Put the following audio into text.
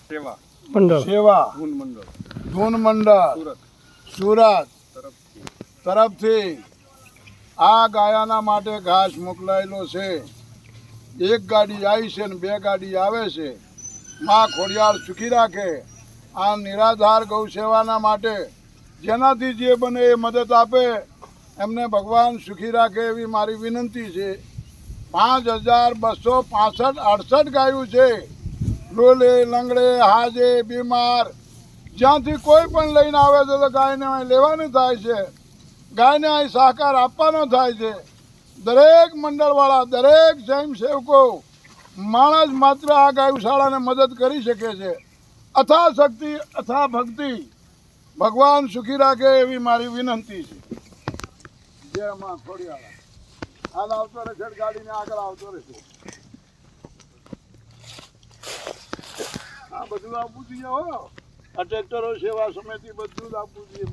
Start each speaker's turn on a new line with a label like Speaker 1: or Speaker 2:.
Speaker 1: સેવા
Speaker 2: ધૂન મંડળ સુરત તરફથી આ ગાયાના માટે ઘાસ મોકલાયેલો છે. એક ગાડી આવી છે ને 2 ગાડી આવે છે. માં ખોડિયાર સુખી રાખે. આ નિરાધાર ગૌ સેવાના માટે જેનાથી જે બને એ મદદ આપે એમને ભગવાન સુખી રાખે એવી મારી વિનંતી છે. 5265 ગાયું છે. લોલે લંગડે હાજે બીમાર જ્યાંથી કોઈ પણ લઈને આવે છે તો ગાયને અહીં લેવાનું થાય છે. ગાયને અહીં સહકાર આપવાનો થાય છે. દરેક મંડળવાળા દરેક સ્વયંસેવકો માણસ માત્ર આ ગાયશાળાને મદદ કરી શકે છે. અથા શક્તિ અથા ભક્તિ ભગવાન સુખી રાખે એવી મારી વિનંતી છે. જય માં ખોડિયાર. હાલ આવતો રહેશે ગાડીને આગળ આવતો રહેશે. આ બધું આપવું જોઈએ હો. આ ટ્રેક્ટરો સેવા સમિતિ બધું જ આપવું જોઈએ.